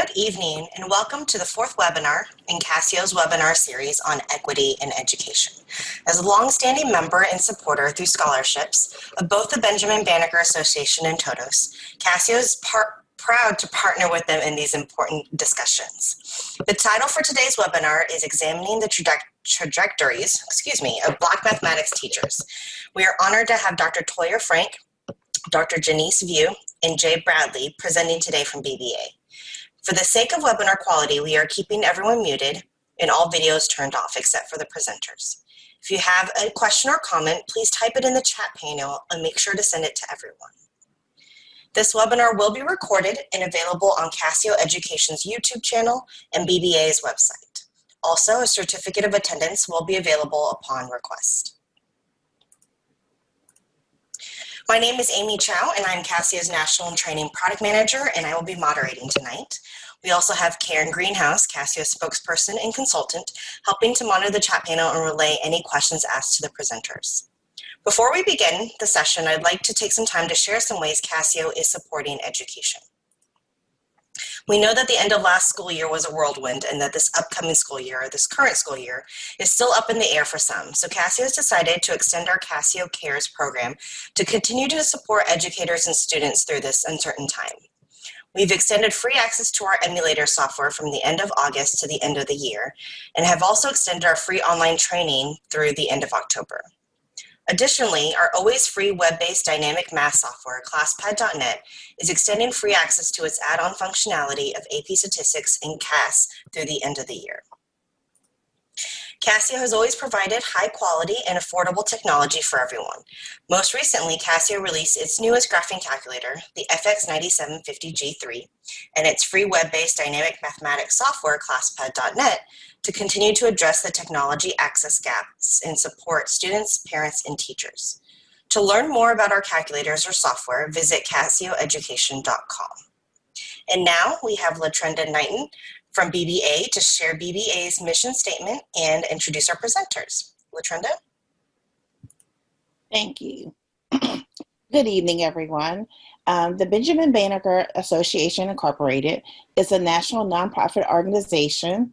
Good evening, and welcome to the fourth webinar in Casio's webinar series on equity in education. As a longstanding member and supporter through scholarships of both the Benjamin Banneker Association and TOTUS, Casio is proud to partner with them in these important discussions. The title for today's webinar is Examining the Trajectories of Black Mathematics Teachers. We are honored to have Dr. Toya Frank, Dr. Janice View, and Jay Bradley presenting today from BBA. For the sake of webinar quality, we are keeping everyone muted and all videos turned off except for the presenters. If you have a question or comment, please type it in the chat panel and make sure to send it to everyone. This webinar will be recorded and available on Casio Education's YouTube channel and BBA's website. Also, a certificate of attendance will be available upon request. My name is Amy Chow, and I'm Casio's National Training Product Manager, and I will be moderating tonight. We also have Karen Greenhouse, Casio's spokesperson and consultant, helping to monitor the chat panel and relay any questions asked to the presenters. Before we begin the session, I'd like to take some time to share some ways Casio is supporting education. We know that the end of last school year was a whirlwind and that this upcoming school year, or this current school year, is still up in the air for some. So Casio has decided to extend our Casio Cares program to continue to support educators and students through this uncertain time. We've extended free access to our emulator software from the end of August to the end of the year, and have also extended our free online training through the end of October. Additionally, our always free web-based dynamic math software, ClassPad.net, is extending free access to its add-on functionality of AP Statistics and CAS through the end of the year. Casio has always provided high quality and affordable technology for everyone. Most recently, Casio released its newest graphing calculator, the FX9750G3, and its free web-based dynamic mathematics software, ClassPad.net, to continue to address the technology access gaps and support students, parents, and teachers. To learn more about our calculators or software, visit casioeducation.com. And now we have LaTrenda Knighton from BBA to share BBA's mission statement and introduce our presenters. LaTrenda? Thank you. Good evening, everyone. The Benjamin Banneker Association Incorporated is a national nonprofit organization.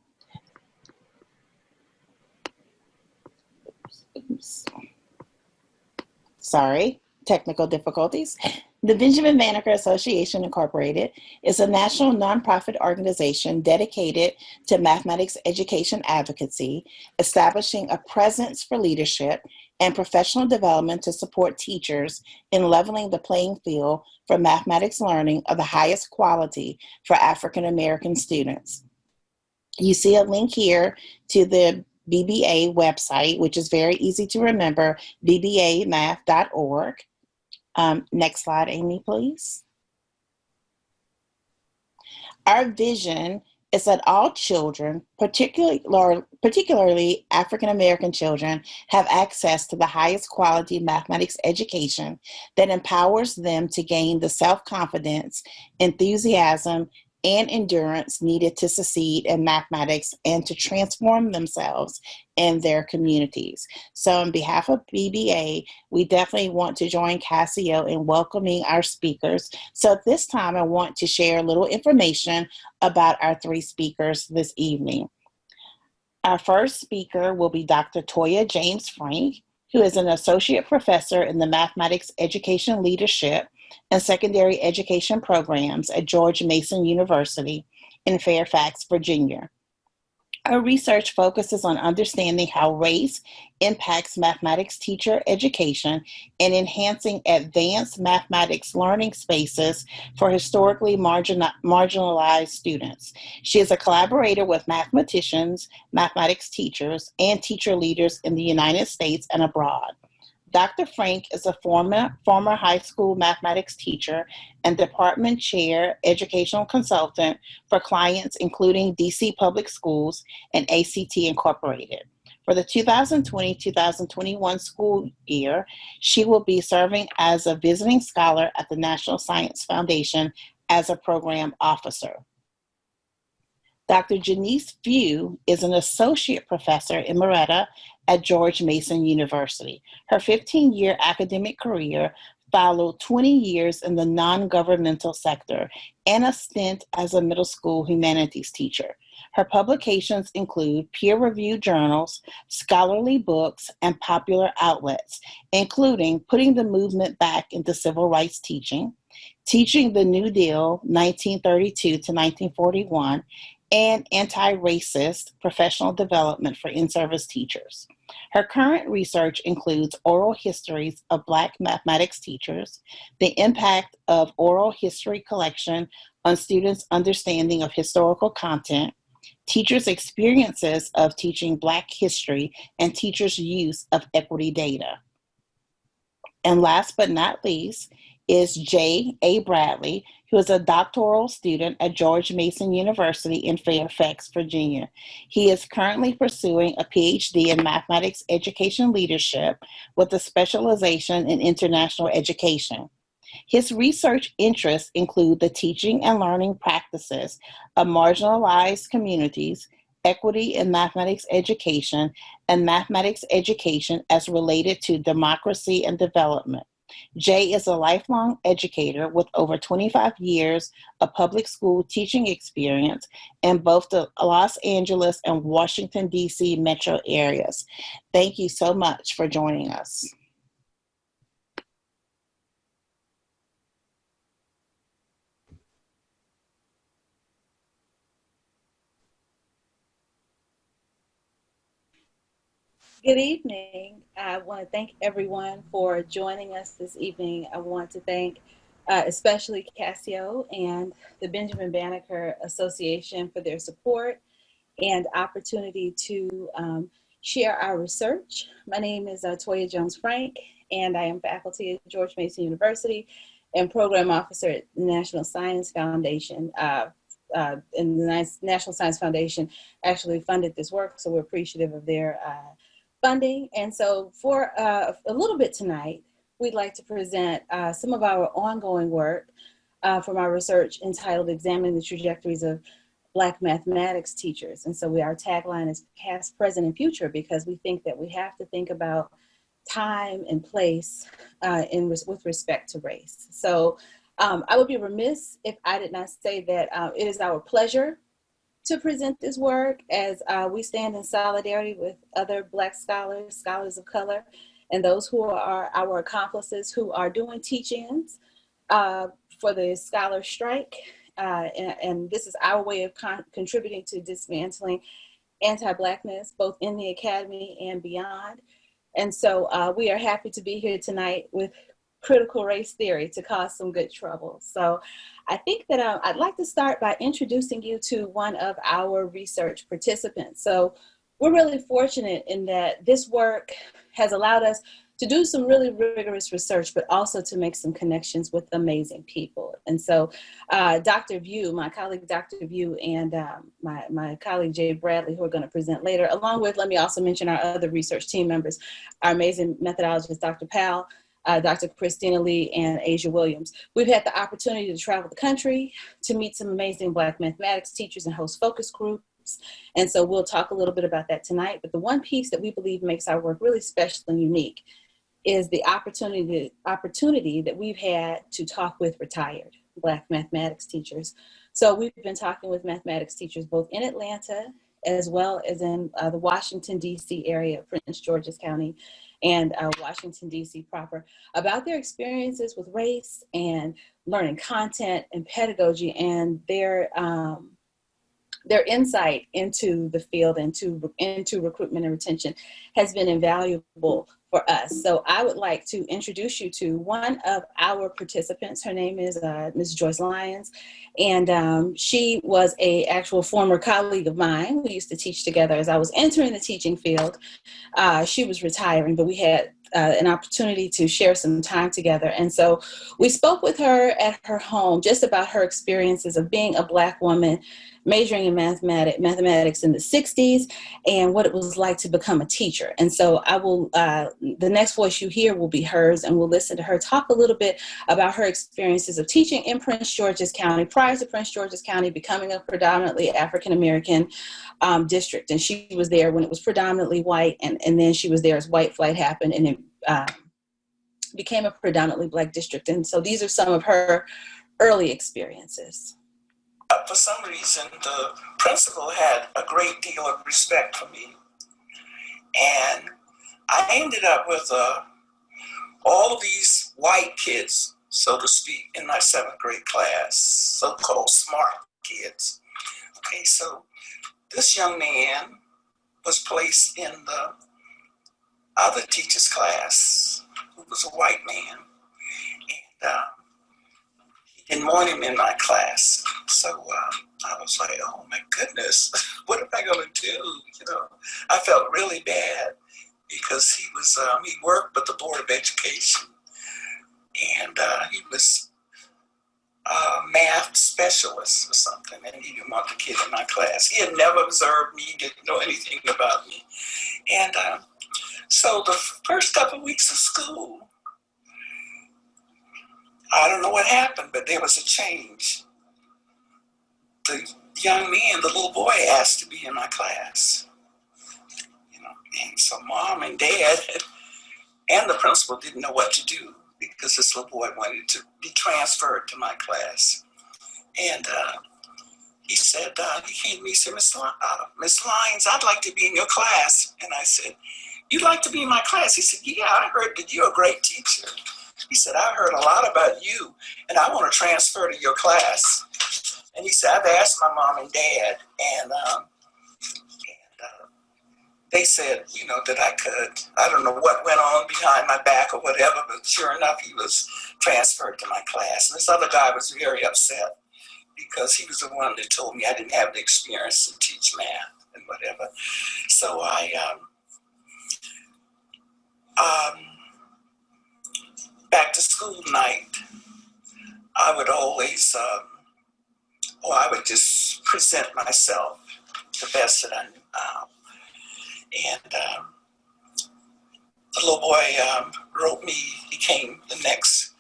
Sorry, technical difficulties. The Benjamin Banneker Association Incorporated is a national nonprofit organization dedicated to mathematics education advocacy, establishing a presence for leadership and professional development to support teachers in leveling the playing field for mathematics learning of the highest quality for African American students. You see a link here to the BBA website, which is very easy to remember, bbamath.org. Next slide, Amy, please. Our vision is that all children, particularly African American children, have access to the highest quality mathematics education that empowers them to gain the self-confidence, enthusiasm, and endurance needed to succeed in mathematics and to transform themselves and their communities. So on behalf of BBA, we definitely want to join Casio in welcoming our speakers. So at this time, I want to share a little information about our three speakers this evening. Our first speaker will be Dr. Toya James Frank, who is an associate professor in the Mathematics Education Leadership and Secondary Education Programs at George Mason University in Fairfax, Virginia. Our research focuses on understanding how race impacts mathematics teacher education and enhancing advanced mathematics learning spaces for historically marginalized students. She is a collaborator with mathematicians, mathematics teachers, and teacher leaders in the United States and abroad. Dr. Frank is a former high school mathematics teacher and department chair educational consultant for clients including DC Public Schools and ACT Incorporated. For the 2020-2021 school year, she will be serving as a visiting scholar at the National Science Foundation as a program officer. Dr. Janice View is an associate professor emerita at George Mason University. Her 15-year academic career followed 20 years in the non-governmental sector, and a stint as a middle school humanities teacher. Her publications include peer-reviewed journals, scholarly books, and popular outlets, including Putting the Movement Back into Civil Rights Teaching, Teaching the New Deal, 1932 to 1941, and Anti-Racist Professional Development for In-Service Teachers. Her current research includes oral histories of Black mathematics teachers, the impact of oral history collection on students' understanding of historical content, teachers' experiences of teaching Black history, and teachers' use of equity data. And last but not least is J. A. Bradley, who is a doctoral student at George Mason University in Fairfax, Virginia. He is currently pursuing a PhD in mathematics education leadership with a specialization in international education. His research interests include the teaching and learning practices of marginalized communities, equity in mathematics education, and mathematics education as related to democracy and development. Jay is a lifelong educator with over 25 years of public school teaching experience in both the Los Angeles and Washington, D.C. metro areas. Thank you so much for joining us. Good evening. I want to thank everyone for joining us this evening. I want to thank especially Casio and the Benjamin Banneker Association for their support and opportunity to share our research. My name is Toya Jones-Frank, and I am faculty at George Mason University and program officer at the National Science Foundation. And the National Science Foundation actually funded this work, so we're appreciative of their funding. And so for a little bit tonight, we'd like to present some of our ongoing work from our research entitled Examining the Trajectories of Black Mathematics Teachers. And so our tagline is past, present, and future, because we think that we have to think about time and place with respect to race. So I would be remiss if I did not say that it is our pleasure to present this work as we stand in solidarity with other Black scholars, scholars of color, and those who are our accomplices who are doing teach-ins for the scholar strike. And this is our way of contributing to dismantling anti-Blackness, both in the academy and beyond. And so we are happy to be here tonight with critical race theory to cause some good trouble. So I think that I'd like to start by introducing you to one of our research participants. So we're really fortunate in that this work has allowed us to do some really rigorous research, but also to make some connections with amazing people. And so Dr. View, my colleague Dr. View, and my colleague Jay Bradley, who are going to present later, along with, let me also mention our other research team members, our amazing methodologist, Dr. Powell, Dr. Christina Lee, and Asia Williams. We've had the opportunity to travel the country to meet some amazing Black mathematics teachers and host focus groups. And so we'll talk a little bit about that tonight. But the one piece that we believe makes our work really special and unique is the opportunity that we've had to talk with retired Black mathematics teachers. So we've been talking with mathematics teachers both in Atlanta as well as in the Washington, D.C. area, Prince George's County, and Washington, D.C. proper, about their experiences with race and learning content and pedagogy, and their insight into the field and into recruitment and retention has been invaluable for us. So I would like to introduce you to one of our participants. Her name is Ms. Joyce Lyons, and she was a actual former colleague of mine. We used to teach together. As I was entering the teaching field, she was retiring, but we had an opportunity to share some time together. And so we spoke with her at her home just about her experiences of being a Black woman majoring in mathematics in the 60s and what it was like to become a teacher. And so I will, the next voice you hear will be hers, and we'll listen to her talk a little bit about her experiences of teaching in Prince George's County prior to Prince George's County becoming a predominantly African-American district. And she was there when it was predominantly white, and then she was there as white flight happened, and it became a predominantly Black district. And so these are some of her early experiences. For some reason, the principal had a great deal of respect for me. And I ended up with all of these white kids, so to speak, in my 7th grade class, so-called smart kids. Okay, so this young man was placed in the other teacher's class, who was a white man. And he didn't want him in my class. So I was like, oh my goodness, what am I going to do? You know, I felt really bad because he was, he worked with the Board of Education, and he was a math specialist or something, and he didn't want the kid in my class. He had never observed me, didn't know anything about me. And so the first couple of weeks of school, I don't know what happened, but there was a change. The young man, the little boy, asked to be in my class. You know, and so mom and dad and the principal didn't know what to do because this little boy wanted to be transferred to my class. And he said, he came to me and said, Miss Lyons, I'd like to be in your class. And I said, you'd like to be in my class? He said, yeah, I heard that you're a great teacher. He said, I heard a lot about you, and I want to transfer to your class. And he said, I've asked my mom and dad, and they said, you know, that I could. I don't know what went on behind my back or whatever, but sure enough, he was transferred to my class. And this other guy was very upset because he was the one that told me I didn't have the experience to teach math and whatever. So I back to school night, I would always, I would just present myself the best that I knew how. And the little boy wrote me, he came the next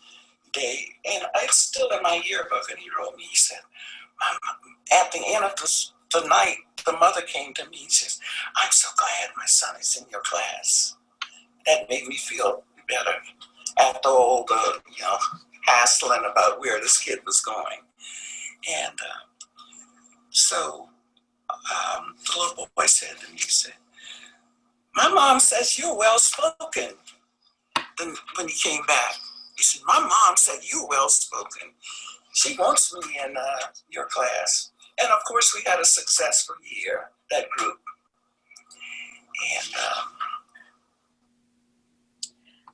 day, and it's still in my yearbook, and he wrote me, he said, at the end of the night, the mother came to me and says, I'm so glad my son is in your class. That made me feel better after all the, you know, hassling about where this kid was going. And so the little boy said to me, he said, my mom says you're well-spoken. Then when he came back, he said, my mom said you're well-spoken. She wants me in your class. And of course, we had a successful year, that group. And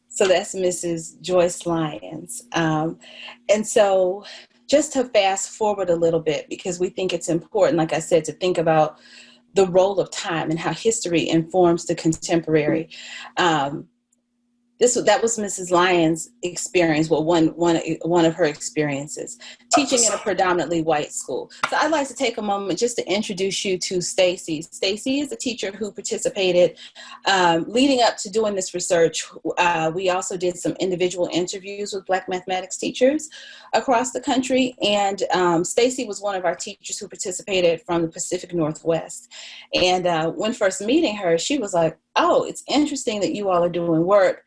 so that's Mrs. Joyce Lyons. And so just to fast forward a little bit, because we think it's important, like I said, to think about the role of time and how history informs the contemporary. That was Mrs. Lyons' experience, well, one of her experiences, teaching in a predominantly white school. So I'd like to take a moment just to introduce you to Stacy. Stacy is a teacher who participated leading up to doing this research. We also did some individual interviews with Black mathematics teachers across the country. And Stacy was one of our teachers who participated from the Pacific Northwest. And when first meeting her, she was like, oh, it's interesting that you all are doing work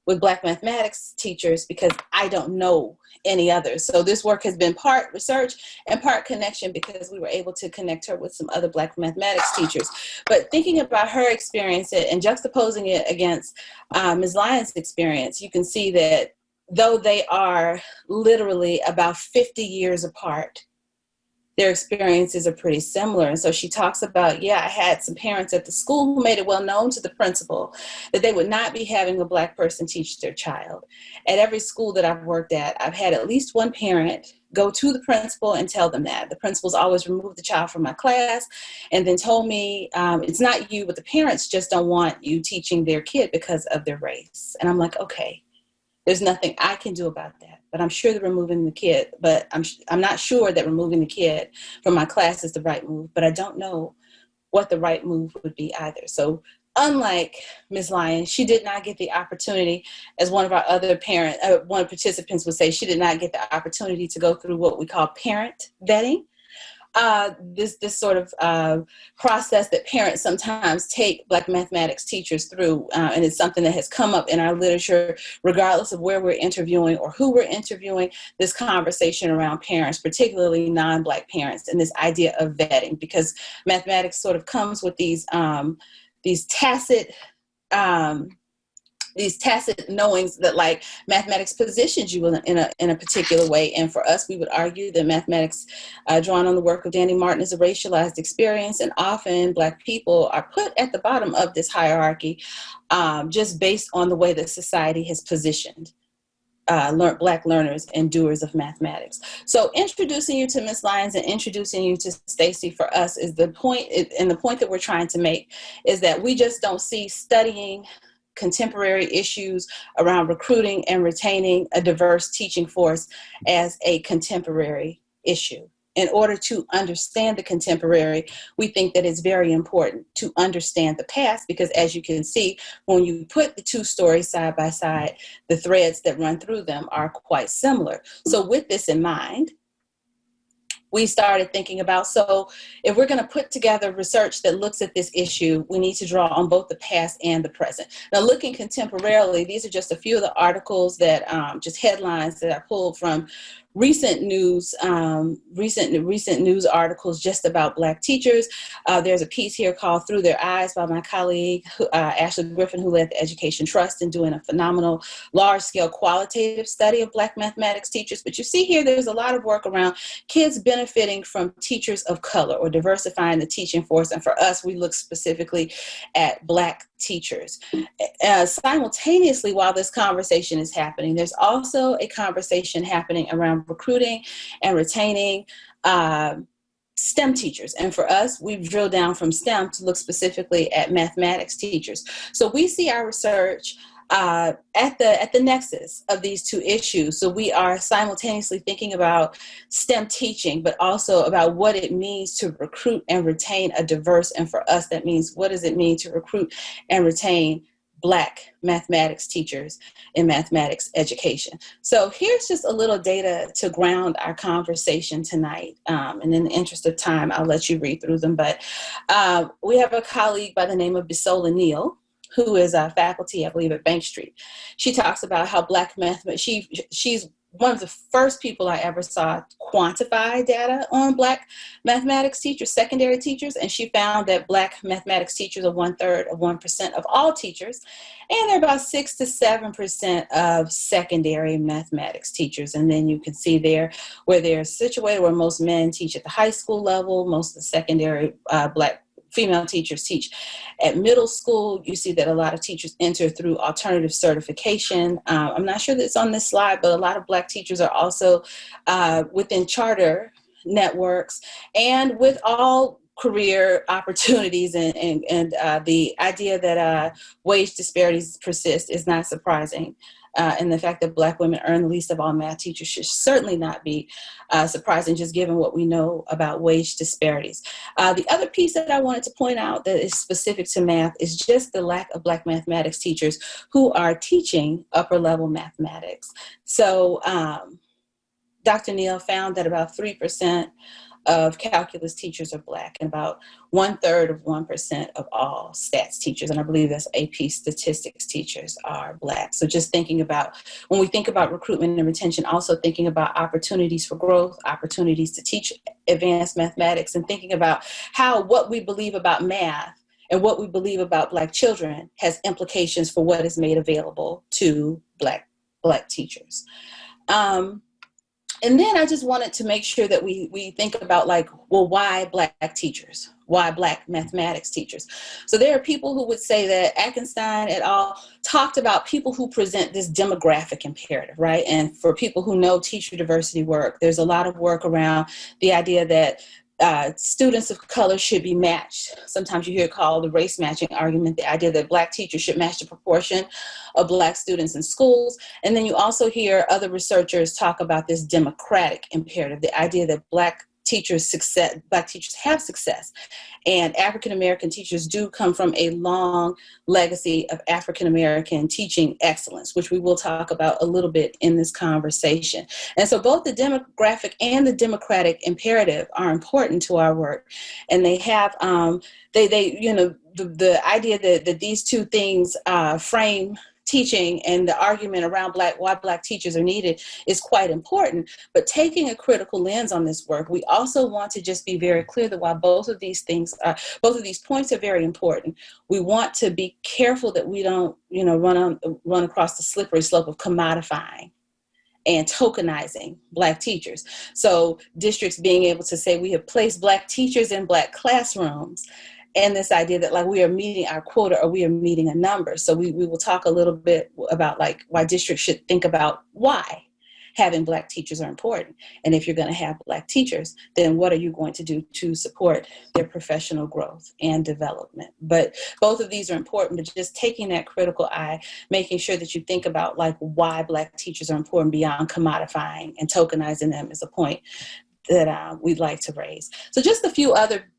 with Black mathematics teachers because I don't know any others. So this work has been part research and part connection because we were able to connect her with some other Black mathematics teachers. But thinking about her experience and juxtaposing it against Ms. Lyons' experience, you can see that though they are literally about 50 years apart, their experiences are pretty similar. And so she talks about, I had some parents at the school who made it well known to the principal that they would not be having a Black person teach their child. At every school that I've worked at, I've had at least one parent go to the principal and tell them that. The principal's always removed the child from my class and then told me, it's not you, but the parents just don't want you teaching their kid because of their race. And I'm like, okay, there's nothing I can do about that. But I'm sure that removing the kid, but I'm not sure that removing the kid from my class is the right move, but I don't know what the right move would be either. So unlike Ms. Lyons, she did not get the opportunity, as one of our other participants would say, she did not get the opportunity to go through what we call parent vetting. this sort of process that parents sometimes take Black mathematics teachers through, and it's something that has come up in our literature, regardless of where we're interviewing or who we're interviewing. This conversation around parents, particularly non-Black parents, and this idea of vetting, because mathematics sort of comes with these tacit knowings that like mathematics positions you in a particular way. And for us, we would argue that mathematics, drawn on the work of Danny Martin, is a racialized experience, and often Black people are put at the bottom of this hierarchy, just based on the way that society has positioned Black learners and doers of mathematics. So introducing you to Ms. Lyons and introducing you to Stacy for us is the point, and the point that we're trying to make is that we just don't see studying contemporary issues around recruiting and retaining a diverse teaching force as a contemporary issue. In order to understand the contemporary, we think that it's very important to understand the past, because as you can see, when you put the two stories side by side, the threads that run through them are quite similar. So with this in mind, we started thinking about, so if we're going to put together research that looks at this issue, we need to draw on both the past and the present. Now, looking contemporarily, these are just a few of the articles that, just headlines that I pulled from recent news articles just about Black teachers. There's a piece here called Through Their Eyes by my colleague, Ashley Griffin, who led the Education Trust in doing a phenomenal large-scale qualitative study of Black mathematics teachers. But you see here, there's a lot of work around kids benefiting from teachers of color or diversifying the teaching force. And for us, we look specifically at Black teachers. Simultaneously, while this conversation is happening, there's also a conversation happening around recruiting and retaining STEM teachers. And for us, we've drilled down from STEM to look specifically at mathematics teachers. So we see our research at the nexus of these two issues. So we are simultaneously thinking about STEM teaching, but also about what it means to recruit and retain a diverse, and for us, that means what does it mean to recruit and retain Black mathematics teachers in mathematics education. So here's just a little data to ground our conversation tonight. And in the interest of time, I'll let you read through them. But we have a colleague by the name of Bisola Neal, who is a faculty, I believe, at Bank Street. She talks about how Black she's one of the first people I ever saw quantify data on Black mathematics teachers, secondary teachers, and she found that Black mathematics teachers are 1/3 of 1% of all teachers, and they're about 6 to 7% of secondary mathematics teachers. And then you can see there where they're situated, where most men teach at the high school level, most of the secondary Black female teachers teach at middle school. You see that a lot of teachers enter through alternative certification. I'm not sure that it's on this slide, but a lot of Black teachers are also within charter networks and with all career opportunities, and the idea that wage disparities persist is not surprising. And the fact that Black women earn the least of all math teachers should certainly not be surprising, just given what we know about wage disparities. The other piece that I wanted to point out that is specific to math is just the lack of Black mathematics teachers who are teaching upper level mathematics. So Dr. Neal found that about 3% of calculus teachers are Black, and about 1/3 of 1% of all stats teachers, and I believe that's AP statistics teachers, are Black. So just thinking about, when we think about recruitment and retention, also thinking about opportunities for growth, opportunities to teach advanced mathematics, and thinking about how what we believe about math and what we believe about Black children has implications for what is made available to Black teachers. And then I just wanted to make sure that we think about, like, well, why Black teachers? Why Black mathematics teachers? So there are people who would say that Atkinson et al. Talked about people who present this demographic imperative, right? And for people who know teacher diversity work, there's a lot of work around the idea that students of color should be matched. Sometimes you hear it called the race matching argument, the idea that Black teachers should match the proportion of Black students in schools. And then you also hear other researchers talk about this democratic imperative, the idea that Black Black teachers have success. And African American teachers do come from a long legacy of African American teaching excellence, which we will talk about a little bit in this conversation. And so both the demographic and the democratic imperative are important to our work. And they have, the idea that these two things frame teaching and the argument around why Black teachers are needed is quite important. But taking a critical lens on this work, we also want to just be very clear that while both of these points are very important, we want to be careful that we don't, run across the slippery slope of commodifying and tokenizing Black teachers. So districts being able to say we have placed Black teachers in Black classrooms, and this idea that like we are meeting our quota or we are meeting a number. So we will talk a little bit about like why districts should think about why having Black teachers are important. And if you're going to have Black teachers, then what are you going to do to support their professional growth and development? But both of these are important, but just taking that critical eye, making sure that you think about like why Black teachers are important beyond commodifying and tokenizing them is a point that we'd like to raise. So just a few other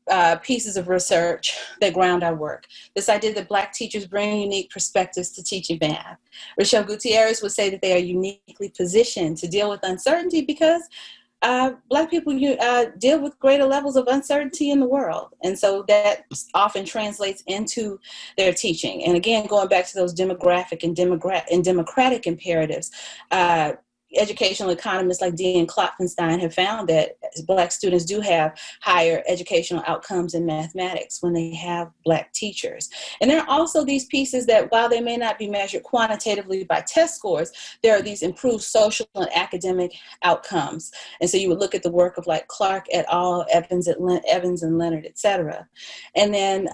pieces of research that ground our work. This idea that Black teachers bring unique perspectives to teaching math. Rochelle Gutierrez would say that they are uniquely positioned to deal with uncertainty because Black people deal with greater levels of uncertainty in the world. And so that often translates into their teaching. And again, going back to those demographic and democratic imperatives, educational economists like Dean Klopfenstein have found that Black students do have higher educational outcomes in mathematics when they have Black teachers. And there are also these pieces that while they may not be measured quantitatively by test scores, there are these improved social and academic outcomes. And so you would look at the work of like Clark et al., Evans and Leonard, et cetera. And then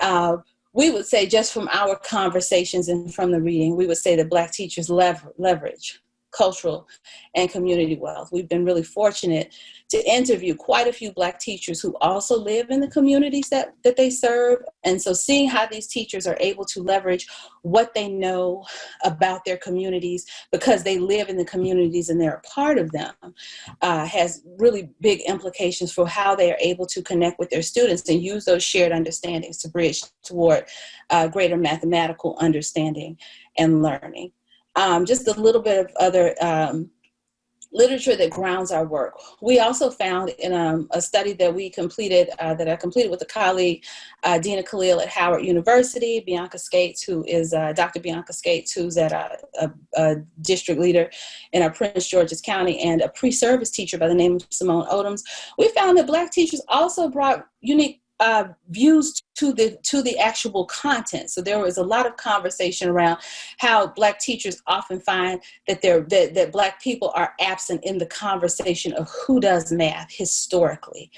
we would say just from our conversations and from the reading, we would say that Black teachers leverage cultural and community wealth. We've been really fortunate to interview quite a few Black teachers who also live in the communities that they serve. And so seeing how these teachers are able to leverage what they know about their communities because they live in the communities and they're a part of them has really big implications for how they are able to connect with their students and use those shared understandings to bridge toward greater mathematical understanding and learning. Just a little bit of other literature that grounds our work. We also found in a study that we completed, that I completed with a colleague, Dina Khalil at Howard University, Bianca Skates, who is Dr. Bianca Skates, who's at a district leader in our Prince George's County, and a pre-service teacher by the name of Simone Odoms. We found that Black teachers also brought unique views to the actual content. So there was a lot of conversation around how Black teachers often find that that Black people are absent in the conversation of who does math historically.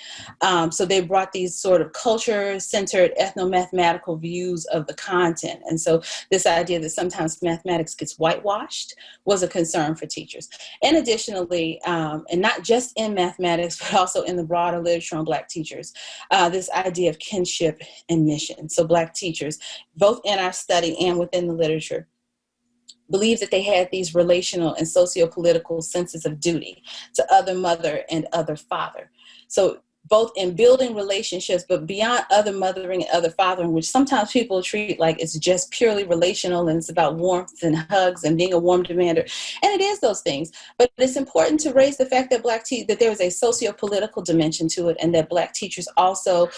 So they brought these sort of culture-centered ethno-mathematical views of the content. And so this idea that sometimes mathematics gets whitewashed was a concern for teachers. And additionally, and not just in mathematics, but also in the broader literature on Black teachers, this idea of kinship and mission. So Black teachers, both in our study and within the literature, believe that they had these relational and socio-political senses of duty to other mother and other father. So both in building relationships, but beyond other mothering and other fathering, which sometimes people treat like it's just purely relational and it's about warmth and hugs and being a warm demander. And it is those things, but it's important to raise the fact that that there is a socio-political dimension to it, and that Black teachers also,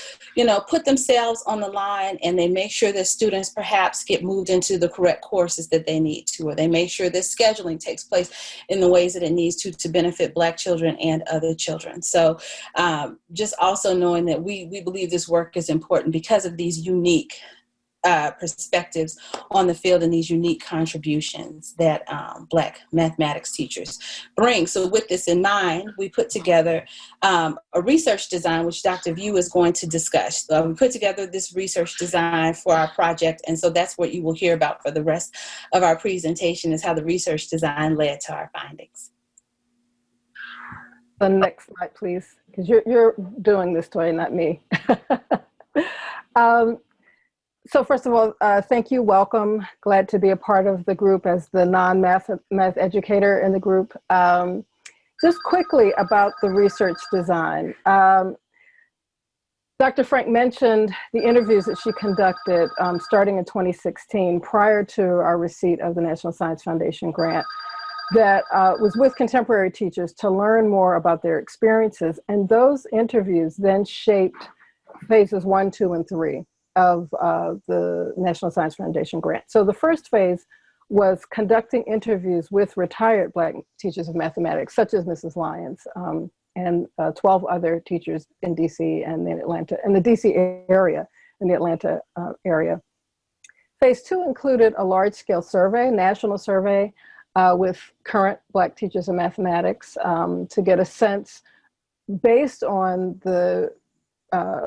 put themselves on the line, and they make sure that students perhaps get moved into the correct courses that they need to, or they make sure that scheduling takes place in the ways that it needs to benefit Black children and other children. So just also knowing that we believe this work is important because of these unique perspectives on the field and these unique contributions that Black mathematics teachers bring. So with this in mind, we put together a research design, which Dr. View is going to discuss. We put together this research design for our project, and so that's what you will hear about for the rest of our presentation, is how the research design led to our findings. The next slide, please, because you're doing this, Toy, not me. So first of all, thank you, welcome. Glad to be a part of the group as the non-math educator in the group. Just quickly about the research design. Dr. Frank mentioned the interviews that she conducted starting in 2016 prior to our receipt of the National Science Foundation grant that was with contemporary teachers to learn more about their experiences. And those interviews then shaped phases 1, 2, and 3 of the National Science Foundation grant. So the first phase was conducting interviews with retired Black teachers of mathematics, such as Mrs. Lyons, and 12 other teachers in DC and in Atlanta, in the DC area, in the Atlanta area. Phase 2 included a large-scale survey, national survey, with current Black teachers of mathematics to get a sense, based on the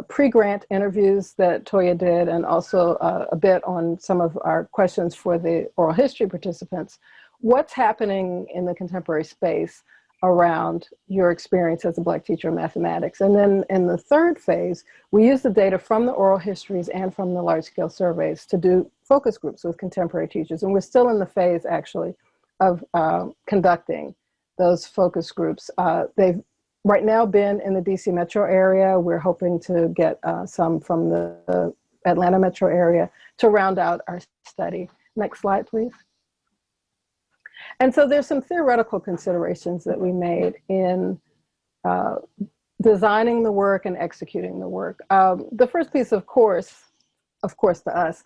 pre-grant interviews that Toya did, and also a bit on some of our questions for the oral history participants, what's happening in the contemporary space around your experience as a Black teacher of mathematics. And then in the third phase, we use the data from the oral histories and from the large-scale surveys to do focus groups with contemporary teachers. And we're still in the phase, actually, of conducting those focus groups. They've right now been in the DC metro area. We're hoping to get some from the Atlanta metro area to round out our study. Next slide, please. And so there's some theoretical considerations that we made in designing the work and executing the work. The first piece, of course to us,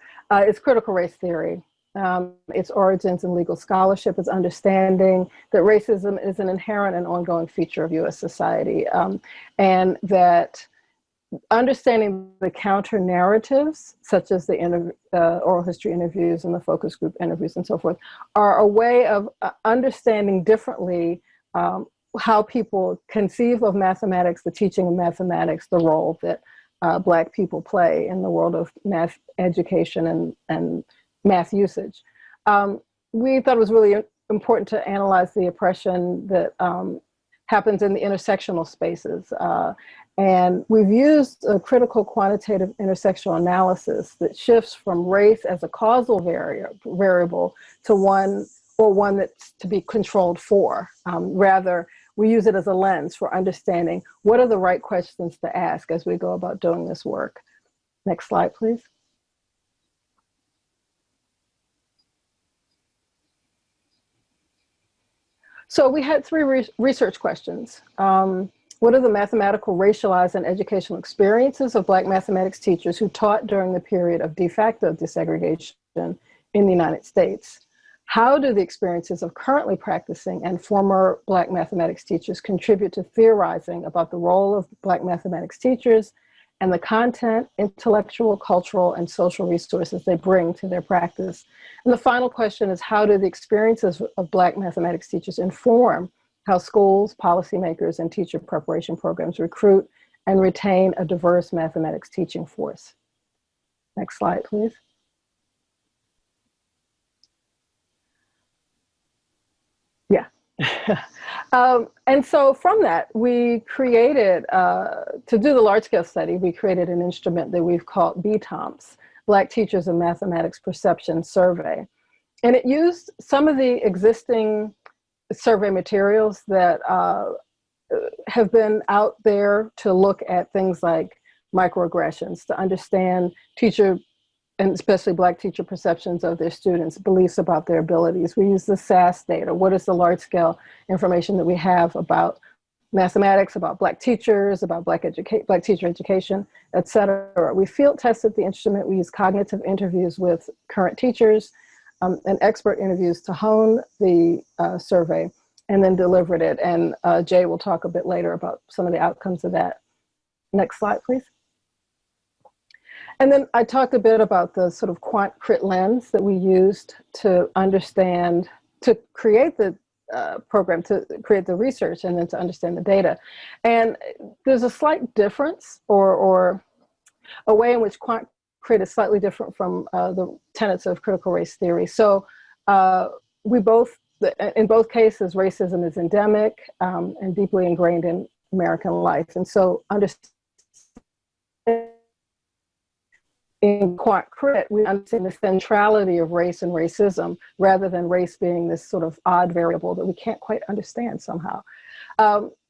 is critical race theory. Its origins in legal scholarship, its understanding that racism is an inherent and ongoing feature of US society, and that understanding the counter narratives, such as the oral history interviews and the focus group interviews and so forth, are a way of understanding differently how people conceive of mathematics, the teaching of mathematics, the role that Black people play in the world of math education and math usage. We thought it was really important to analyze the oppression that happens in the intersectional spaces. And we've used a critical quantitative intersectional analysis that shifts from race as a causal variable to one that's to be controlled for. Rather, we use it as a lens for understanding what are the right questions to ask as we go about doing this work. Next slide, please. So we had 3 research questions. What are the mathematical, racialized, and educational experiences of Black mathematics teachers who taught during the period of de facto desegregation in the United States? How do the experiences of currently practicing and former Black mathematics teachers contribute to theorizing about the role of Black mathematics teachers and the content, intellectual, cultural, and social resources they bring to their practice? And the final question is, how do the experiences of Black mathematics teachers inform how schools, policymakers, and teacher preparation programs recruit and retain a diverse mathematics teaching force? Next slide, please. Yeah. And so from that, we created, to do the large scale study, we created an instrument that we've called BTOMS, Black Teachers of Mathematics Perception Survey. And it used some of the existing survey materials that have been out there to look at things like microaggressions, to understand teacher, and especially Black teacher perceptions of their students, beliefs about their abilities. We use the SAS data. What is the large scale information that we have about mathematics, about Black teachers, about Black teacher education, et cetera. We field tested the instrument. We used cognitive interviews with current teachers and expert interviews to hone the survey, and then delivered it. And Jay will talk a bit later about some of the outcomes of that. Next slide, please. And then I talked a bit about the sort of quant-crit lens that we used to understand, to create the program, to create the research, and then to understand the data. And there's a slight difference, or a way in which quant-crit is slightly different from the tenets of critical race theory. So in both cases, racism is endemic and deeply ingrained in American life. And so in quant-crit, we understand the centrality of race and racism, rather than race being this sort of odd variable that we can't quite understand somehow.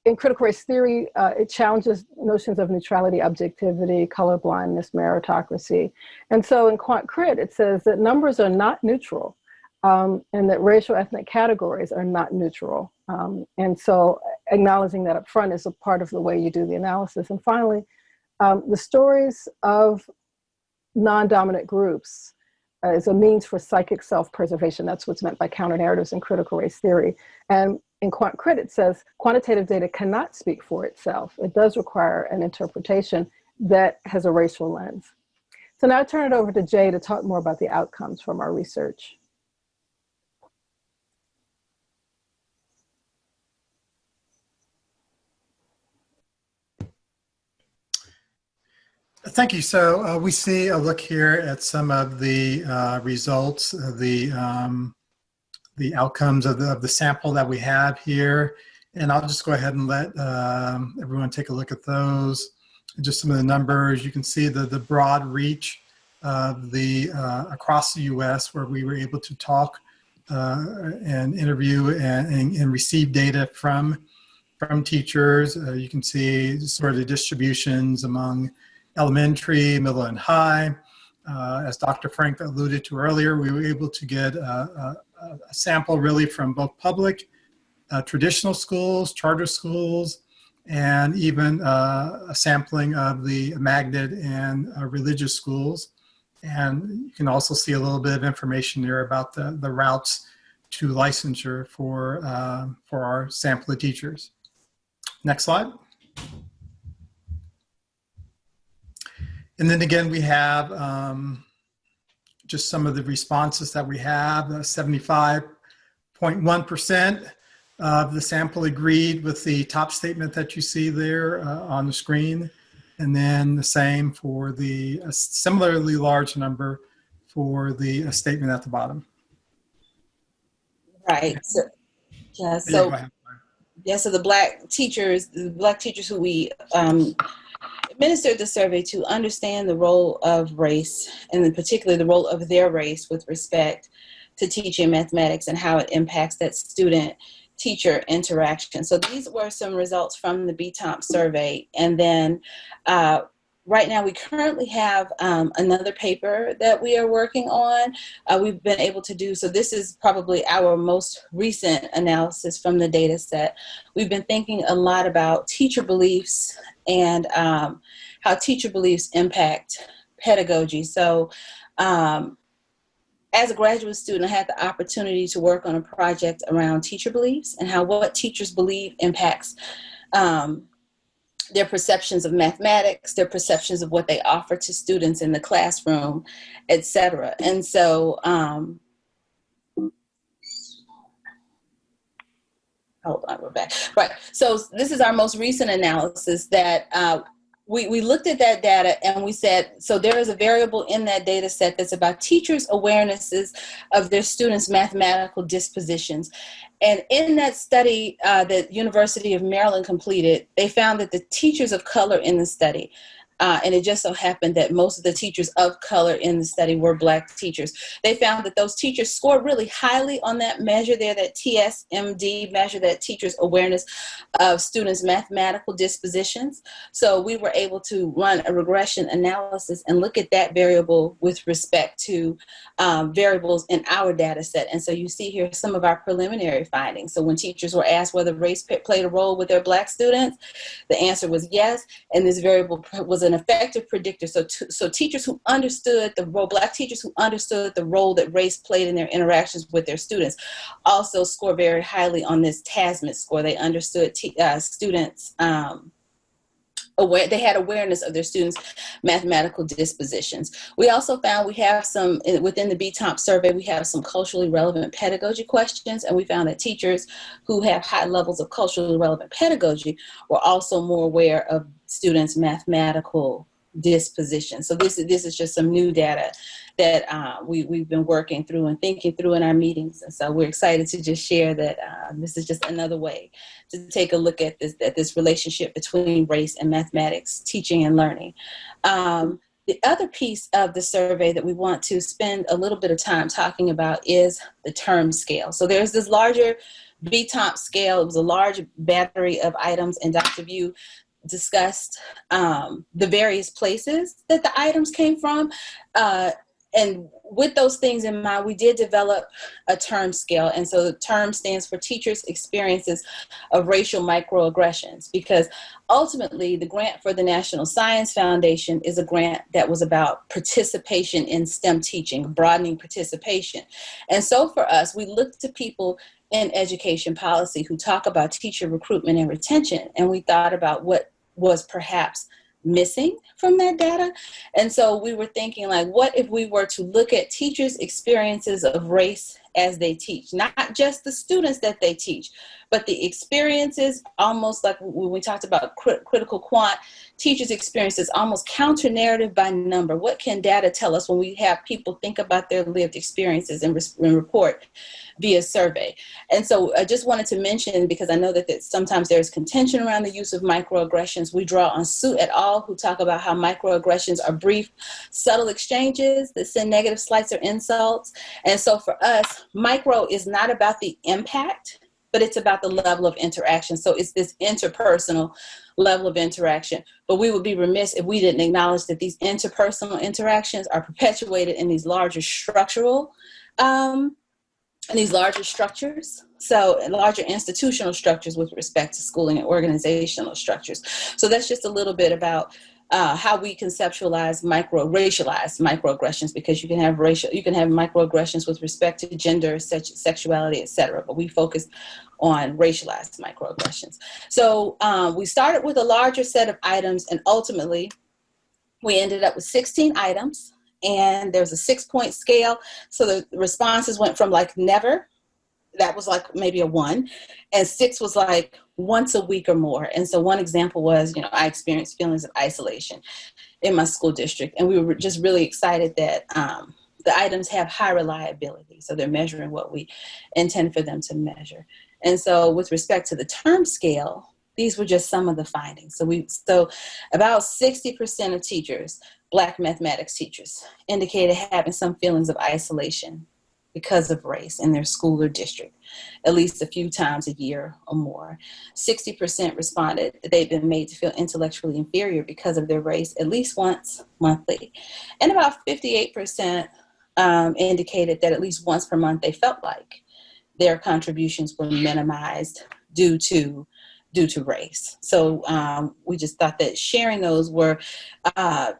in critical race theory, it challenges notions of neutrality, objectivity, colorblindness, meritocracy. And so in Quant Crit, it says that numbers are not neutral, and that racial ethnic categories are not neutral. And so acknowledging that up front is a part of the way you do the analysis. And finally, the stories of non-dominant groups is a means for psychic self-preservation. That's what's meant by counter-narratives in critical race theory. And in Quant Crit, it says quantitative data cannot speak for itself. It does require an interpretation that has a racial lens. So now I turn it over to Jay to talk more about the outcomes from our research. Thank you. So we see a look here at some of the results, the outcomes of the sample that we have here. And I'll just go ahead and let everyone take a look at those. Just some of the numbers. You can see the broad reach of the across the US, where we were able to talk and interview and receive data from teachers. You can see sort of the distributions among elementary, middle, and high. As Dr. Frank alluded to earlier, we were able to get a sample really from both public, traditional schools, charter schools, and even a sampling of the magnet and religious schools. And you can also see a little bit of information there about the routes to licensure for our sample of teachers. Next slide. And then again, we have just some of the responses that we have. 75.1% of the sample agreed with the top statement that you see there on the screen. And then the same for the similarly large number for the statement at the bottom. Right. So, yeah. Yeah, So so the black teachers who we administered the survey to understand the role of race, and in particular the role of their race with respect to teaching mathematics and how it impacts that student-teacher interaction. So these were some results from the BTOMP survey. And then right now we currently have another paper that we are working on. We've been able to do, so this is probably our most recent analysis from the data set. We've been thinking a lot about teacher beliefs and how teacher beliefs impact pedagogy. So as a graduate student, I had the opportunity to work on a project around teacher beliefs and how what teachers believe impacts their perceptions of mathematics, their perceptions of what they offer to students in the classroom, et cetera. And so, hold on, we're back. Right, so this is our most recent analysis that we looked at that data and we said, so there is a variable in that data set that's about teachers' awarenesses of their students' mathematical dispositions. And in that study that University of Maryland completed, they found that the teachers of color in the study, and it just so happened that most of the teachers of color in the study were Black teachers. They found that those teachers scored really highly on that measure there, that TSMD measure, that teachers' awareness of students' mathematical dispositions. So we were able to run a regression analysis and look at that variable with respect to variables in our data set. And so you see here some of our preliminary findings. So when teachers were asked whether race played a role with their Black students, the answer was yes, and this variable was an effective predictor. So teachers who understood the role, Black teachers who understood the role that race played in their interactions with their students, also score very highly on this TASMIT score. They understood students, they had awareness of their students' mathematical dispositions. We also found we have some, within the BTOMP survey, we have some culturally relevant pedagogy questions, and we found that teachers who have high levels of culturally relevant pedagogy were also more aware of students' mathematical disposition. So this is just some new data that we've been working through and thinking through in our meetings. And so we're excited to just share that this is just another way to take a look at this relationship between race and mathematics, teaching and learning. The other piece of the survey that we want to spend a little bit of time talking about is the term scale. So there's this larger BTOMP scale. It was a large battery of items, and Dr. View discussed the various places that the items came from. And with those things in mind, we did develop a term scale. And so the term stands for Teachers' Experiences of Racial Microaggressions, because ultimately the grant for the National Science Foundation is a grant that was about participation in STEM teaching, broadening participation. And so for us, we looked to people in education policy who talk about teacher recruitment and retention, and we thought about what was perhaps missing from that data. And so we were thinking, like, what if we were to look at teachers' experiences of race as they teach, not just the students that they teach, but the experiences, almost like when we talked about critical quant, teachers' experiences, almost counter narrative by number. What can data tell us when we have people think about their lived experiences and report via survey? And so I just wanted to mention, because I know that sometimes there's contention around the use of microaggressions. We draw on Sue et al., who talk about how microaggressions are brief, subtle exchanges that send negative slights or insults. And so for us, micro is not about the impact, but it's about the level of interaction. So it's this interpersonal level of interaction. But we would be remiss if we didn't acknowledge that these interpersonal interactions are perpetuated in these larger structural, in these larger structures. So larger institutional structures with respect to schooling and organizational structures. So that's just a little bit about how we conceptualize racialized microaggressions, because you can have microaggressions with respect to gender, sexuality, etc. But we focus on racialized microaggressions. So we started with a larger set of items, and ultimately we ended up with 16 items, and there's a 6-point scale. So the responses went from like never, that was like maybe a 1, and 6 was like once a week or more. And so one example was, I experienced feelings of isolation in my school district, and we were just really excited that the items have high reliability. So they're measuring what we intend for them to measure. And so with respect to the term scale, these were just some of the findings. So about 60% of teachers, Black mathematics teachers, indicated having some feelings of isolation because of race in their school or district, at least a few times a year or more. 60% responded that they'd been made to feel intellectually inferior because of their race at least once monthly. And about 58% indicated that at least once per month they felt like their contributions were minimized due to race. So we just thought that sharing those were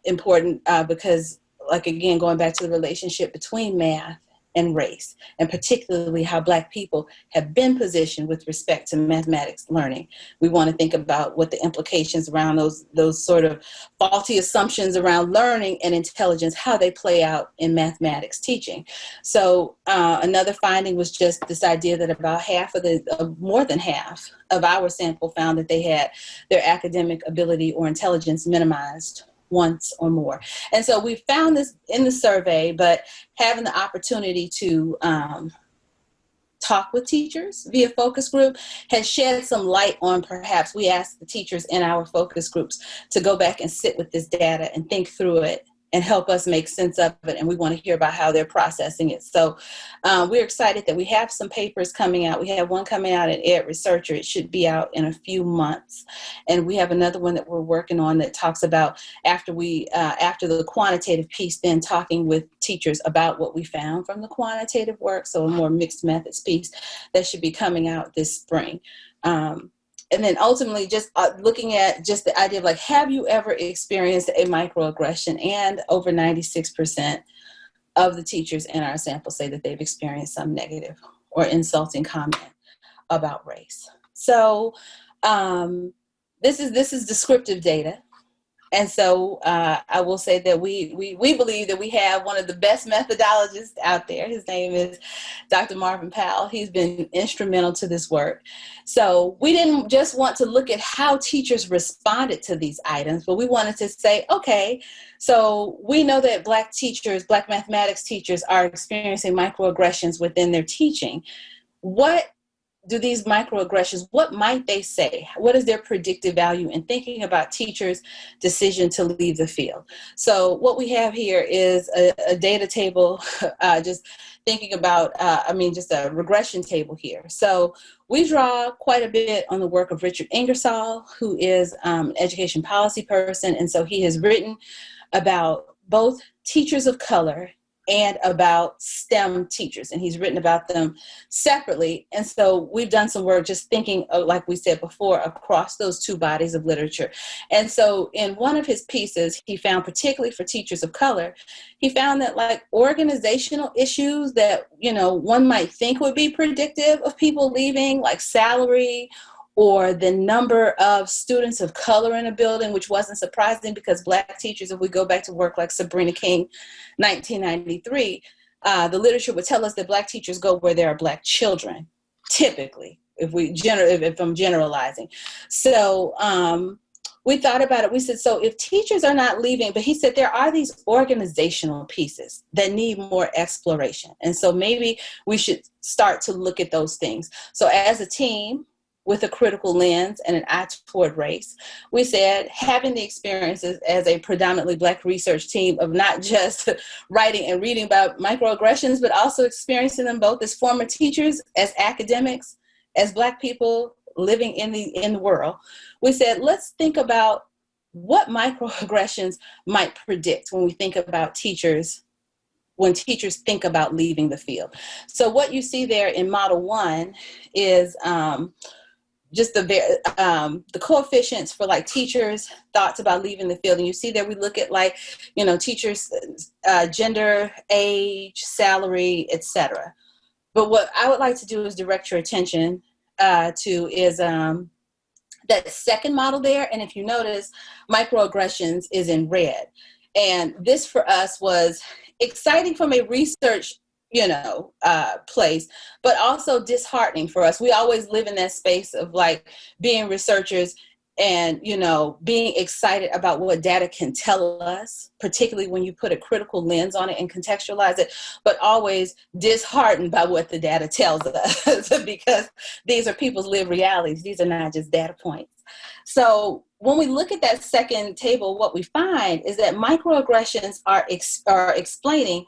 important because, like, again, going back to the relationship between math and race, and particularly how Black people have been positioned with respect to mathematics learning. We want to think about what the implications around those sort of faulty assumptions around learning and intelligence, how they play out in mathematics teaching. So another finding was just this idea that about more than half of our sample found that they had their academic ability or intelligence minimized once or more. And so we found this in the survey, but having the opportunity to talk with teachers via focus group has shed some light on, perhaps we asked the teachers in our focus groups to go back and sit with this data and think through it and help us make sense of it. And we want to hear about how they're processing it. So we're excited that we have some papers coming out. We have one coming out in Ed Researcher. It should be out in a few months. And we have another one that we're working on that talks about after the quantitative piece, then talking with teachers about what we found from the quantitative work. So a more mixed methods piece that should be coming out this spring. And then ultimately just looking at just the idea of, like, have you ever experienced a microaggression? And over 96% of the teachers in our sample say that they've experienced some negative or insulting comment about race. So this is descriptive data. And so I will say that we believe that we have one of the best methodologists out there. His name is Dr. Marvin Powell. He's been instrumental to this work. So we didn't just want to look at how teachers responded to these items, but we wanted to say, okay, so we know that Black mathematics teachers are experiencing microaggressions within their teaching. What do these microaggressions, what might they say? What is their predictive value in thinking about teachers' decision to leave the field? So what we have here is a data table, just thinking about, just a regression table here. So we draw quite a bit on the work of Richard Ingersoll, who is an education policy person. And so he has written about both teachers of color and about STEM teachers, and he's written about them separately. And so we've done some work just thinking, like we said before, across those two bodies of literature. And so in one of his pieces, he found, particularly for teachers of color, he found that like organizational issues that, one might think would be predictive of people leaving, like salary, or the number of students of color in a building, which wasn't surprising because Black teachers, if we go back to work like Sabrina King, 1993, the literature would tell us that Black teachers go where there are Black children, typically, if I'm generalizing. So we thought about it. We said, so if teachers are not leaving, but he said there are these organizational pieces that need more exploration. And so maybe we should start to look at those things. So as a team, with a critical lens and an eye toward race, we said having the experiences as a predominantly Black research team of not just writing and reading about microaggressions, but also experiencing them both as former teachers, as academics, as Black people living in the world, we said, let's think about what microaggressions might predict when we think about teachers, when teachers think about leaving the field. So what you see there in Model 1 is just the coefficients for like teachers' thoughts about leaving the field. And you see that we look at like, teachers' gender, age, salary, etc. But what I would like to do is direct your attention to is that second model there. And if you notice, microaggressions is in red. And this for us was exciting from a research place, but also disheartening for us. We always live in that space of like being researchers and, being excited about what data can tell us, particularly when you put a critical lens on it and contextualize it, but always disheartened by what the data tells us because these are people's lived realities. These are not just data points. So when we look at that second table, what we find is that microaggressions are explaining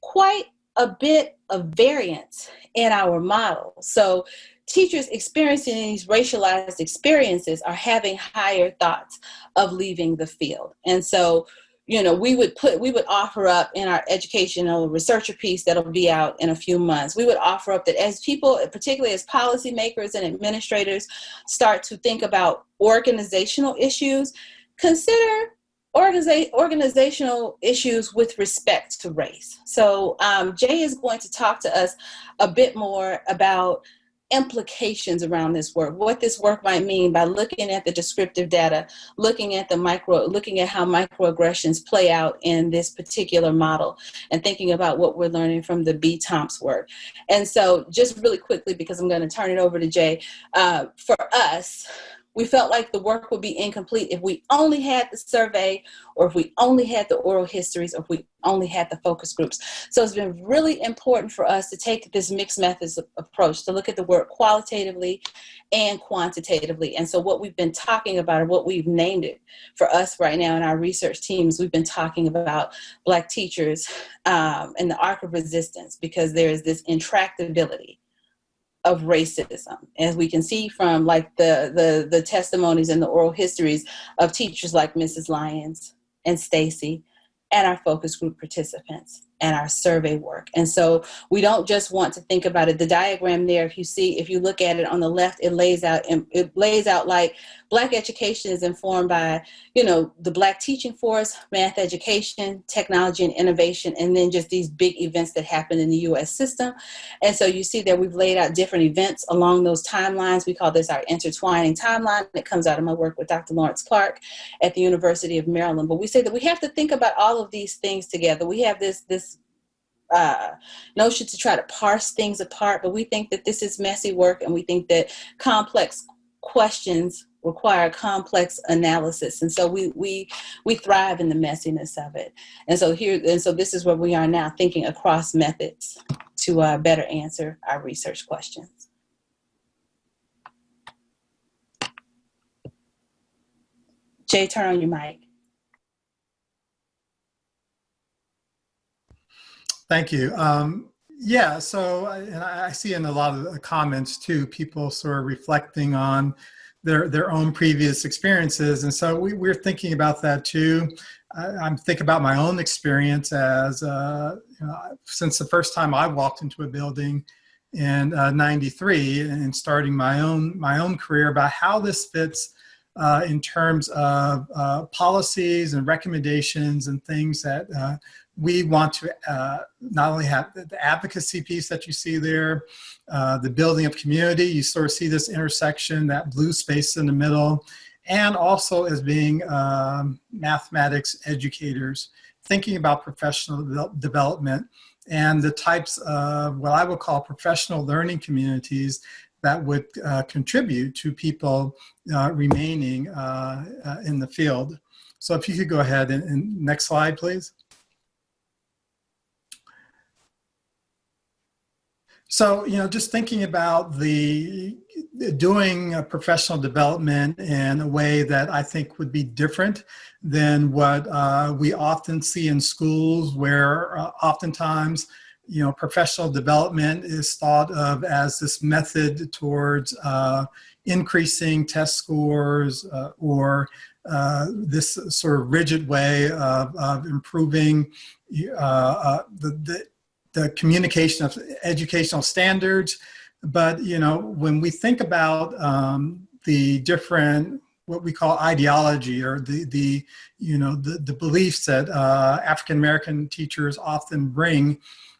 quite a bit of variance in our model. So teachers experiencing these racialized experiences are having higher thoughts of leaving the field. And so, we would offer up in our educational researcher piece that'll be out in a few months, we would offer up that as people, particularly as policymakers and administrators, start to think about organizational issues, consider organizational issues with respect to race. So Jay is going to talk to us a bit more about implications around this work, what this work might mean by looking at the descriptive data, looking at how microaggressions play out in this particular model, and thinking about what we're learning from the B. Tom's work. And so just really quickly, because I'm going to turn it over to Jay, for us, we felt like the work would be incomplete if we only had the survey, or if we only had the oral histories, or if we only had the focus groups. So it's been really important for us to take this mixed methods approach, to look at the work qualitatively and quantitatively. And so what we've been talking about, or what we've named it for us right now in our research teams, we've been talking about Black teachers and the arc of resistance, because there is this intractability of racism, as we can see from like the testimonies and the oral histories of teachers like Mrs. Lyons and Stacy and our focus group participants and our survey work. And so we don't just want to think about it. The diagram there, if you look at it on the left, it lays out like Black education is informed by, the Black teaching force, math education, technology and innovation, and then just these big events that happen in the U.S. system. And so you see that we've laid out different events along those timelines. We call this our intertwining timeline. It comes out of my work with Dr. Lawrence Clark at the University of Maryland. But we say that we have to think about all of these things together. We have this notion to try to parse things apart, but we think that this is messy work, and we think that complex questions require complex analysis, and so we thrive in the messiness of it. And so this is where we are now, thinking across methods to better answer our research questions. Jay, turn on your mic. Thank you. Yeah, so and I see in a lot of the comments too, people sort of reflecting on their own previous experiences. And so we're thinking about that too. I'm thinking about my own experience as, since the first time I walked into a building in '93 and starting my own career, about how this fits in terms of policies and recommendations and things that we want to not only have the advocacy piece that you see there, the building of community, you sort of see this intersection, that blue space in the middle, and also as being mathematics educators, thinking about professional development and the types of what I would call professional learning communities that would contribute to people remaining in the field. So if you could go ahead and next slide, please. So, just thinking about doing professional development in a way that I think would be different than what we often see in schools, where oftentimes, professional development is thought of as this method towards increasing test scores or this sort of rigid way of improving the communication of educational standards. But, when we think about the different, what we call ideology, or the beliefs that African-American teachers often bring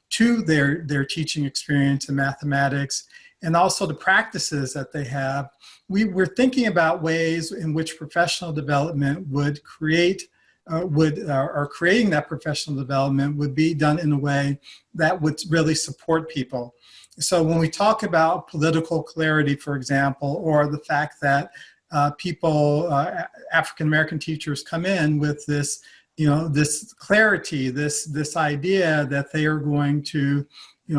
to their teaching experience in mathematics, and also the practices that they have, we're thinking about ways in which professional development would create or creating that professional development would be done in a way that would really support people. So when we talk about political clarity, for example, or the fact that people, African-American teachers come in with this, this clarity, this idea that they are going to,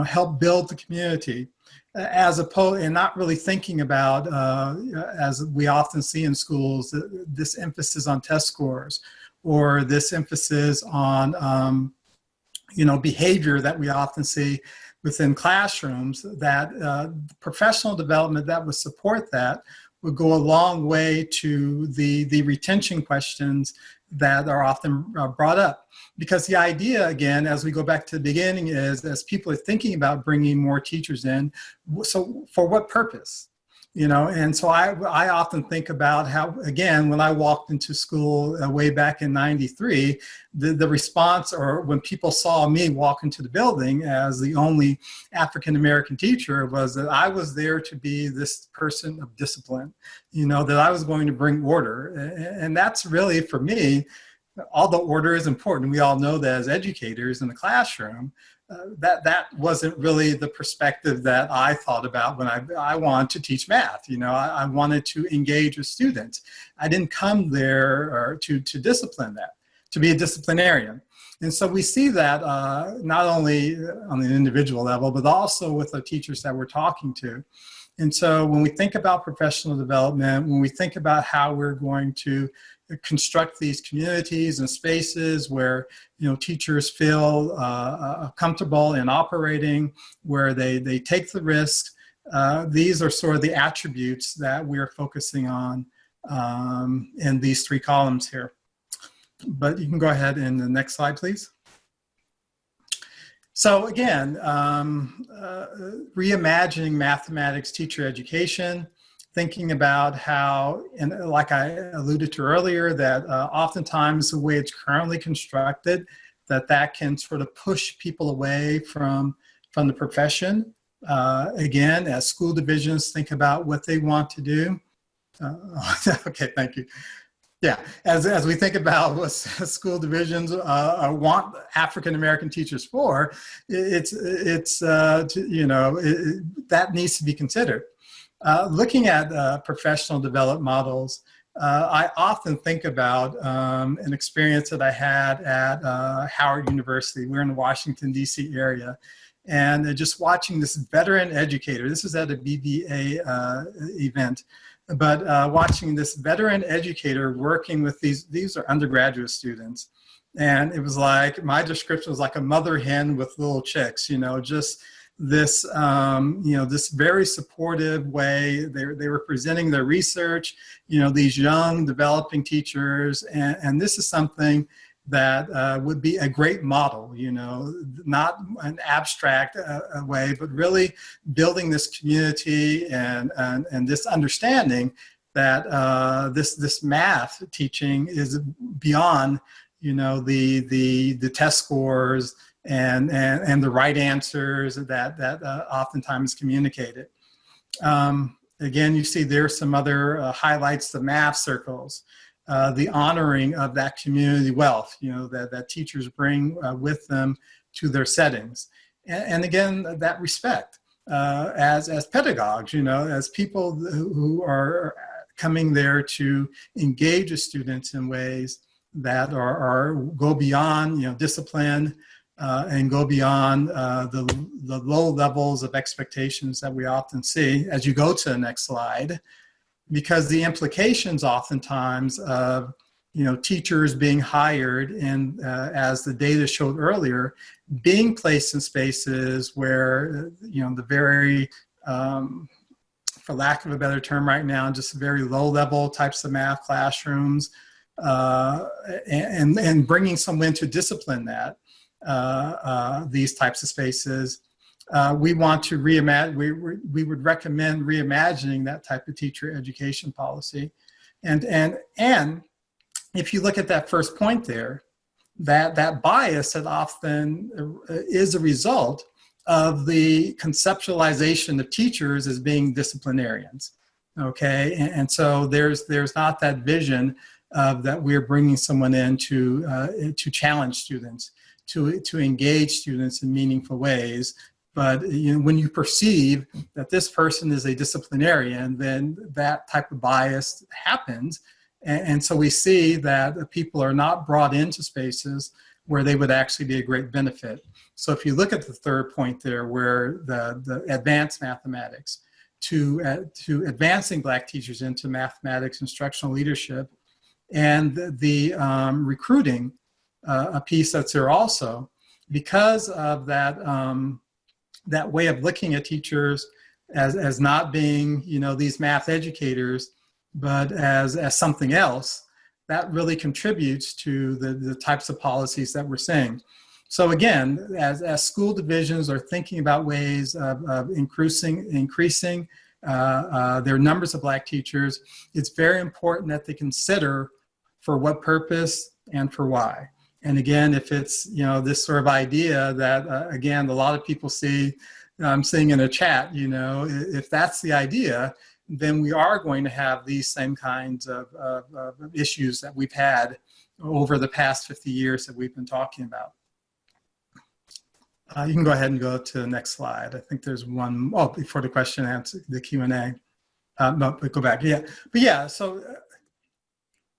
help build the community, as opposed, and not really thinking about, as we often see in schools, this emphasis on test scores, or this emphasis on, behavior that we often see within classrooms, that professional development that would support that would go a long way to the retention questions that are often brought up. Because the idea, again, as we go back to the beginning, is as people are thinking about bringing more teachers in, so for what purpose? And so I often think about how, again, when I walked into school way back in '93, the response, or when people saw me walk into the building as the only African-American teacher, was that I was there to be this person of discipline, that I was going to bring order. And that's really, for me, although order is important, we all know that as educators in the classroom, that wasn't really the perspective that I thought about when I wanted to teach math. I wanted to engage with students. I didn't come there to discipline that, to be a disciplinarian. And so we see that not only on an individual level, but also with the teachers that we're talking to. And so when we think about professional development, when we think about how we're going to construct these communities and spaces where teachers feel comfortable in operating, where they take the risk, these are sort of the attributes that we're focusing on in these three columns here. But you can go ahead and the next slide, please. So again, reimagining mathematics teacher education, thinking about how, and like I alluded to earlier, that oftentimes the way it's currently constructed, that can sort of push people away from the profession. Again, as school divisions think about what they want to do. Okay, thank you. Yeah, as we think about what school divisions want African-American teachers for, that needs to be considered. Looking at professional development models, I often think about an experience that I had at Howard University. We're in the Washington, D.C. area. And just watching this veteran educator, this was at a BBA event, but watching this veteran educator working with these are undergraduate students. And it was like, my description was like a mother hen with little chicks, just this, this very supportive way. They were presenting their research, these young developing teachers. And this is something that would be a great model, not an abstract way, but really building this community and this understanding that this math teaching is beyond, the test scores and the right answers that oftentimes communicated. Again, you see there's some other highlights, the math circles. The honoring of that community wealth, that teachers bring with them to their settings. And again, that respect as pedagogues, as people who are coming there to engage with students in ways that go beyond, discipline and go beyond the low levels of expectations that we often see. As you go to the next slide, because the implications oftentimes of teachers being hired and as the data showed earlier, being placed in spaces where the very for lack of a better term right now, just very low level types of math classrooms, and bringing someone to discipline that these types of spaces. We want to reimagine, we would recommend reimagining that type of teacher education policy. And if you look at that first point there, that bias that often is a result of the conceptualization of teachers as being disciplinarians, okay? And so there's not that vision of that we're bringing someone in to challenge students, to engage students in meaningful ways. But when you perceive that this person is a disciplinarian, then that type of bias happens. And so we see that people are not brought into spaces where they would actually be a great benefit. So if you look at the third point there, where the advanced mathematics, to advancing Black teachers into mathematics instructional leadership, and the recruiting, a piece that's there also, because of that that way of looking at teachers as not being, these math educators, but as something else, that really contributes to the types of policies that we're seeing. So again, as school divisions are thinking about ways of increasing their numbers of Black teachers, it's very important that they consider for what purpose and for why. And again, if it's, this sort of idea that, again, a lot of people see, I'm seeing in a chat, if that's the idea, then we are going to have these same kinds of issues that we've had over the past 50 years that we've been talking about. You can go ahead and go to the next slide. I think there's one, before the question and answer, the Q&A. No, but go back, yeah. But yeah, so,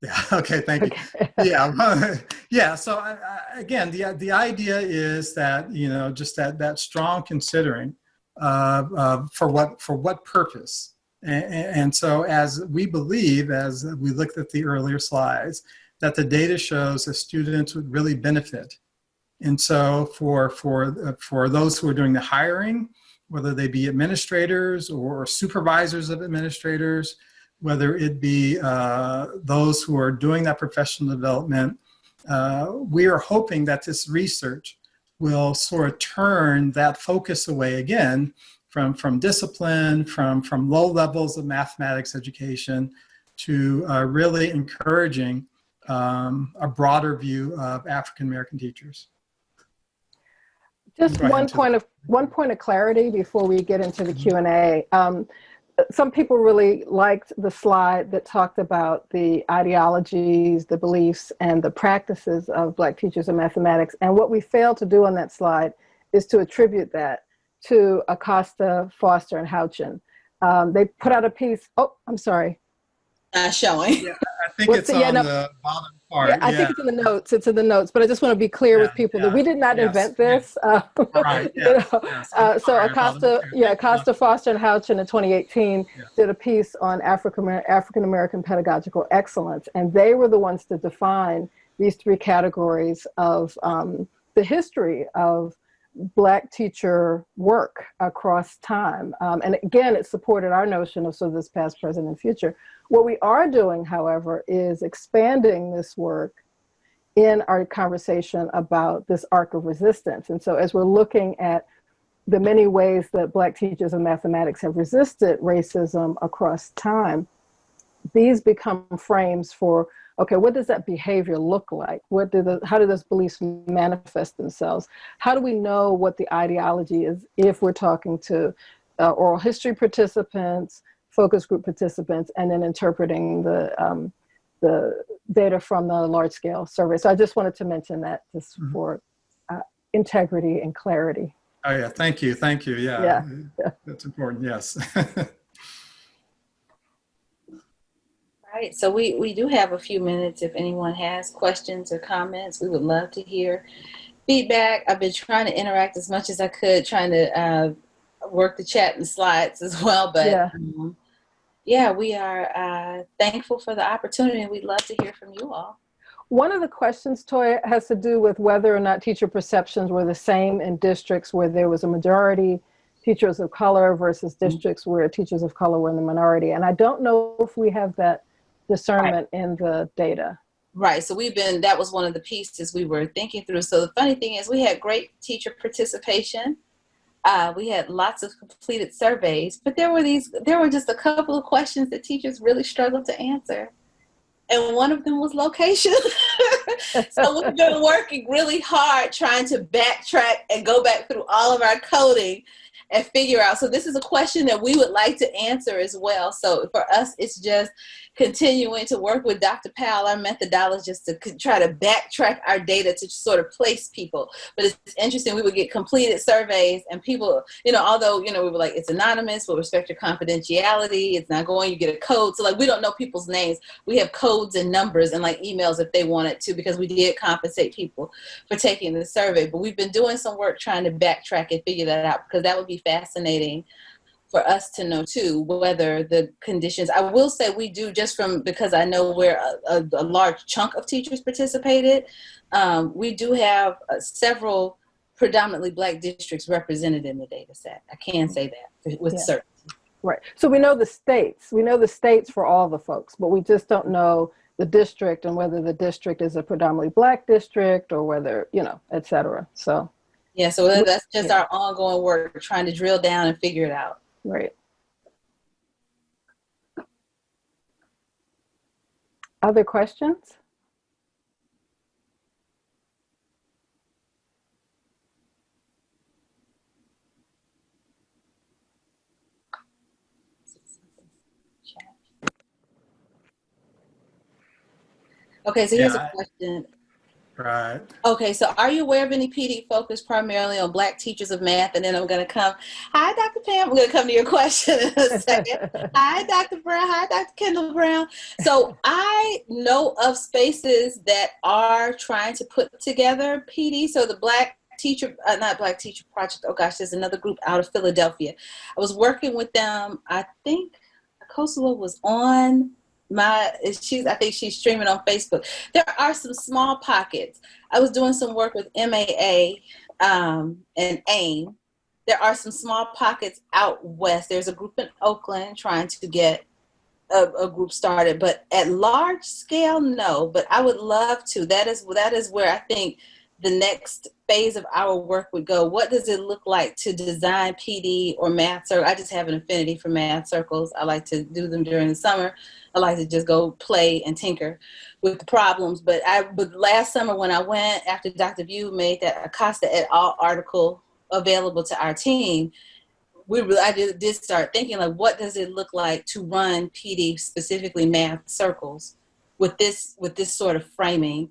yeah, okay, thank you. Yeah, yeah. So again, the idea is that just that strong considering for what purpose, and so as we believe, as we looked at the earlier slides, that the data shows that students would really benefit, and so for those who are doing the hiring, whether they be administrators or supervisors of administrators, whether it be those who are doing that professional development, we are hoping that this research will sort of turn that focus away again from discipline, from low levels of mathematics education, to really encouraging a broader view of African American teachers. Just one point of clarity before we get into the Q&A. Some people really liked the slide that talked about the ideologies, the beliefs, and the practices of Black teachers of mathematics. And what we failed to do on that slide is to attribute that to Acosta, Foster, and Houchin. They put out a piece. Oh, I'm sorry. Showing. Yeah, I think it's on the bottom. part. Yeah, I think it's in the notes. It's in the notes, but I just want to be clear with people that we did not yes, invent this. Right. You Yes. know, Yes. I'm so sorry about it. Acosta, Foster, and Houchin in 2018 Yes. did a piece on African American pedagogical excellence, and they were the ones to define these three categories of the history of Black teacher work across time. And again, it supported our notion of so this past, present, and future. What we are doing, however, is expanding this work in our conversation about this arc of resistance. And so as we're looking at the many ways that Black teachers of mathematics have resisted racism across time, these become frames for, okay, what does that behavior look like? How do those beliefs manifest themselves? How do we know what the ideology is if we're talking to oral history participants, focus group participants, and then interpreting the data from the large scale survey? So I just wanted to mention that just for integrity and clarity. Oh yeah, thank you. Yeah. That's important. Yes. Right, so we do have a few minutes if anyone has questions or comments. We would love to hear feedback. I've been trying to interact as much as I could, trying to work the chat and slides as well. But yeah, we are thankful for the opportunity, and we'd love to hear from you all. One of the questions, Toya, has to do with whether or not teacher perceptions were the same in districts where there was a majority teachers of color versus districts where teachers of color were in the minority. And I don't know if we have that discernment in the data. Right. So that was one of the pieces we were thinking through. So the funny thing is we had great teacher participation. We had lots of completed surveys, but there were just a couple of questions that teachers really struggled to answer. And one of them was location. So we've been working really hard trying to backtrack and go back through all of our coding and figure out. So this is a question that we would like to answer as well. So for us, it's just continuing to work with Dr. Powell, our methodologist, to try to backtrack our data to sort of place people. But it's interesting, we would get completed surveys and people, although, we were like, it's anonymous, we'll respect your confidentiality, it's not going, you get a code. So like, we don't know people's names. We have codes and numbers and like emails if they wanted to, because we did compensate people for taking the survey. But we've been doing some work trying to backtrack and figure that out, because that would be fascinating for us to know too, whether the conditions. I will say we do, because I know where a large chunk of teachers participated, we do have several predominantly Black districts represented in the data set. I can say that with certainty. Right. So we know the states. We know the states for all the folks, but we just don't know the district and whether the district is a predominantly Black district or whether, et cetera. So. Yeah, so that's just our ongoing work, trying to drill down and figure it out. Right. Other questions? Okay, so here's a question. Right. Okay, so are you aware of any PD focused primarily on Black teachers of math? And then I'm going to come. Hi, Dr. Pam. I'm going to come to your question in a second. Hi, Dr. Brown. Hi, Dr. Kendall Brown. So I know of spaces that are trying to put together PD. So the Black Teacher, not Black Teacher Project. Oh gosh, there's another group out of Philadelphia. I was working with them. I think Kosala was on I think she's streaming on Facebook. There are some small pockets. I was doing some work with MAA and AIM. There are some small pockets out west. There's a group in Oakland trying to get a group started, but at large scale, no. But I would love to. That is where I think the next phase of our work would go. What does it look like to design PD or math circles? I just have an affinity for math circles. I like to do them during the summer. I like to just go play and tinker with the problems. But last summer when I went, after Dr. View made that Acosta et al. Article available to our team, I did start thinking, like, what does it look like to run PD, specifically math circles, with this sort of framing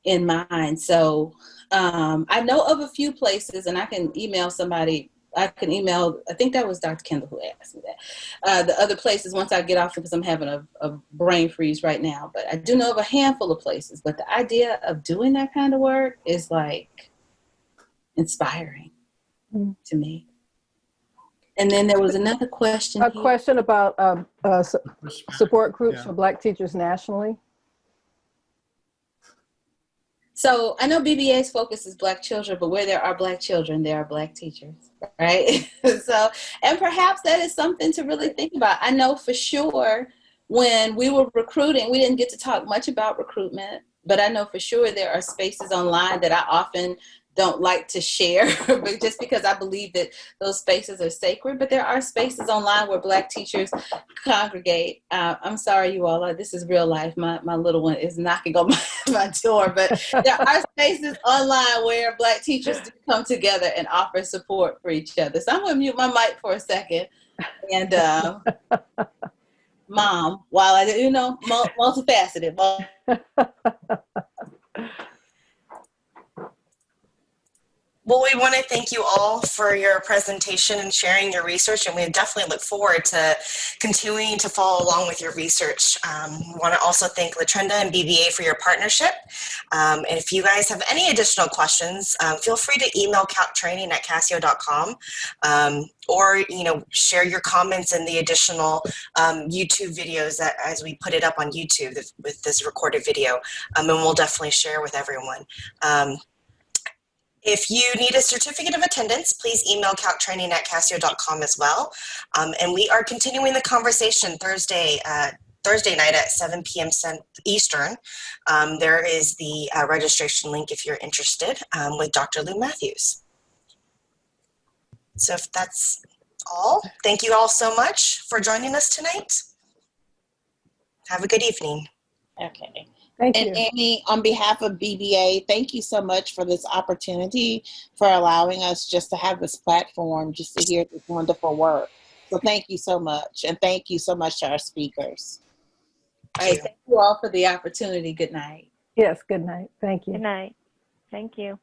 in mind. So I know of a few places, and I can email somebody I can email, I think that was Dr. Kendall who asked me that. The other places, once I get off, because I'm having a brain freeze right now, but I do know of a handful of places. But the idea of doing that kind of work is like inspiring to me. And then there was another question. A question about support groups Yeah. for Black teachers nationally. So I know BBA's focus is Black children, but where there are Black children, there are Black teachers, right? So, and perhaps that is something to really think about. I know for sure when we were recruiting, we didn't get to talk much about recruitment, but I know for sure there are spaces online that I often don't like to share, but just because I believe that those spaces are sacred. But there are spaces online where Black teachers congregate. I'm sorry, you all. This is real life. My little one is knocking on my door. But there are spaces online where Black teachers do come together and offer support for each other. So I'm going to mute my mic for a second. And Mom, while I, multifaceted. Well, we want to thank you all for your presentation and sharing your research, and we definitely look forward to continuing to follow along with your research. We want to also thank Latrenda and BBA for your partnership. And if you guys have any additional questions, feel free to email caltraining@casio.com, or share your comments in the additional YouTube videos that as we put it up on YouTube with this recorded video, and we'll definitely share with everyone. If you need a certificate of attendance, please email caltraining@casio.com as well. And we are continuing the conversation Thursday night at 7 p.m. Eastern. There is the registration link if you're interested with Dr. Lou Matthews. So if that's all, thank you all so much for joining us tonight. Have a good evening. Okay. Thank And you. Amy, on behalf of BBA, thank you so much for this opportunity, for allowing us just to have this platform, just to hear this wonderful work. So thank you so much. And thank you so much to our speakers. All right, thank you all for the opportunity. Good night. Yes, good night. Thank you. Good night. Thank you.